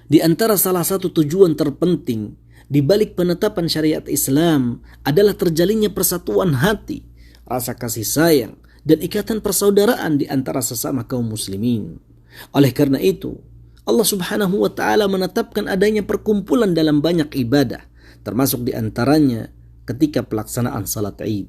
Di antara salah satu tujuan terpenting di balik penetapan syariat Islam adalah terjalinnya persatuan hati, rasa kasih sayang, dan ikatan persaudaraan di antara sesama kaum muslimin. Oleh karena itu, Allah Subhanahu wa taala menetapkan adanya perkumpulan dalam banyak ibadah, termasuk di antaranya ketika pelaksanaan salat Id.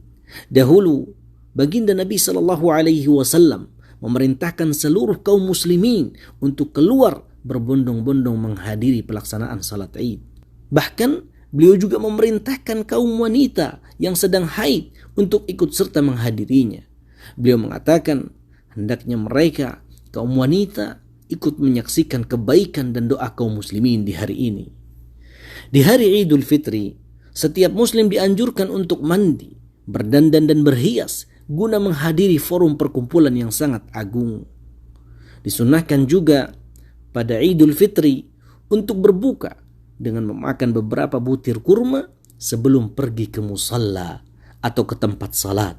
Dahulu, baginda Nabi sallallahu alaihi wasallam memerintahkan seluruh kaum muslimin untuk keluar berbondong-bondong menghadiri pelaksanaan salat Id. Bahkan beliau juga memerintahkan kaum wanita yang sedang haid untuk ikut serta menghadirinya. Beliau mengatakan hendaknya mereka, kaum wanita, ikut menyaksikan kebaikan dan doa kaum muslimin di hari ini. Di hari Idul Fitri, setiap muslim dianjurkan untuk mandi, berdandan dan berhias guna menghadiri forum perkumpulan yang sangat agung. Disunahkan juga pada Idul Fitri untuk berbuka dengan memakan beberapa butir kurma sebelum pergi ke musalla atau ke tempat salat.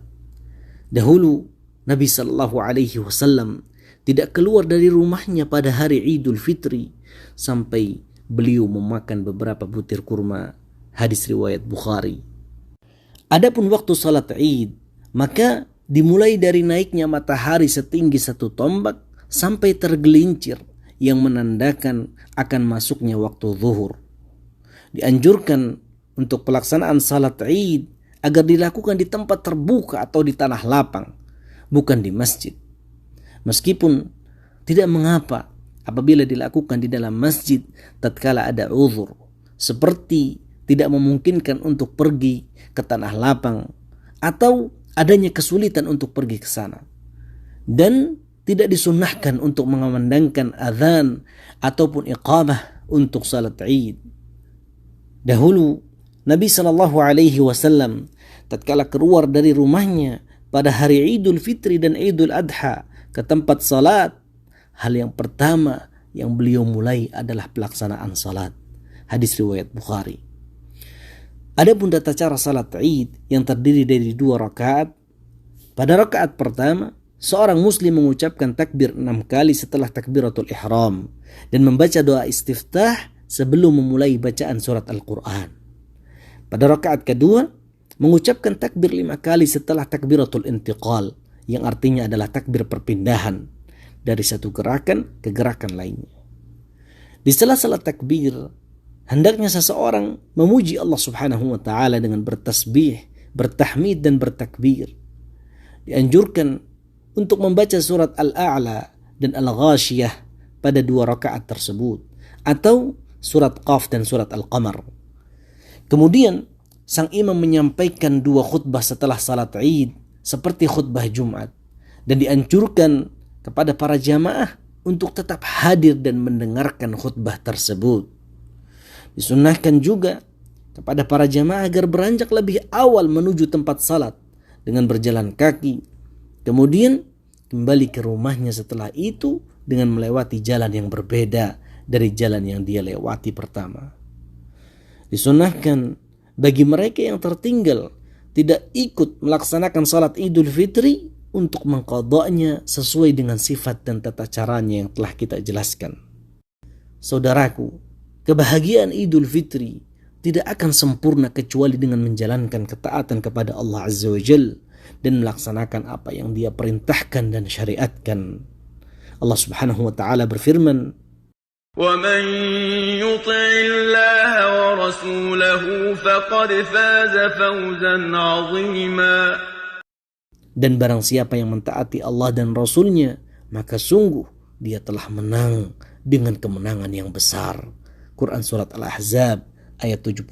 Dahulu Nabi sallallahu alaihi wasallam tidak keluar dari rumahnya pada hari Idul Fitri sampai beliau memakan beberapa butir kurma. Hadis riwayat Bukhari. Adapun waktu salat Id, maka dimulai dari naiknya matahari setinggi 1 tombak sampai tergelincir yang menandakan akan masuknya waktu zuhur. Dianjurkan untuk pelaksanaan salat Id agar dilakukan di tempat terbuka atau di tanah lapang, bukan di masjid. Meskipun tidak mengapa apabila dilakukan di dalam masjid tatkala ada uzur, seperti tidak memungkinkan untuk pergi ke tanah lapang atau adanya kesulitan untuk pergi ke sana. Dan tidak disunnahkan untuk mengumandangkan azan ataupun iqamah untuk salat Id. Dahulu Nabi sallallahu alaihi wasallam tatkala keluar dari rumahnya pada hari Idul Fitri dan Idul Adha ke tempat salat, hal yang pertama yang beliau mulai adalah pelaksanaan salat. Hadis riwayat Bukhari. Adapun tata cara salat Id yang terdiri dari 2 rakaat. Pada rakaat pertama, seorang muslim mengucapkan takbir 6 kali setelah takbiratul ihram dan membaca doa istiftah sebelum memulai bacaan surat Al-Quran. Pada rakaat kedua, mengucapkan takbir 5 kali setelah takbiratul intiqal, yang artinya adalah takbir perpindahan dari satu gerakan ke gerakan lainnya. Di sela-sela takbir, hendaknya seseorang memuji Allah Subhanahu wa taala dengan bertasbih, bertahmid dan bertakbir. Dianjurkan untuk membaca surat Al-A'la dan Al-Ghashiyah pada 2 rakaat tersebut, atau surat Qaf dan surat Al-Qamar. Kemudian sang imam menyampaikan 2 khutbah setelah salat Id seperti khutbah Jumat, dan dianjurkan kepada para jamaah untuk tetap hadir dan mendengarkan khutbah tersebut. Disunnahkan juga kepada para jamaah agar beranjak lebih awal menuju tempat salat dengan berjalan kaki, kemudian kembali ke rumahnya setelah itu dengan melewati jalan yang berbeda dari jalan yang dia lewati pertama. Disunnahkan bagi mereka yang tertinggal tidak ikut melaksanakan salat Idul Fitri untuk mengqadanya sesuai dengan sifat dan tata caranya yang telah kita jelaskan. Saudaraku, kebahagiaan Idul Fitri tidak akan sempurna kecuali dengan menjalankan ketaatan kepada Allah Azza wa Jalla dan melaksanakan apa yang Dia perintahkan dan syariatkan. Allah Subhanahu wa taala berfirman, وَمَن يُطِعِ اللَّهَ وَرَسُولَهُ فَقَدْ فَازَ فَوْزًا عَظِيمًا. Dan barang siapa yang mentaati Allah dan Rasulnya, maka sungguh dia telah menang dengan kemenangan yang besar. Quran Surat Al-Ahzab ayat 71.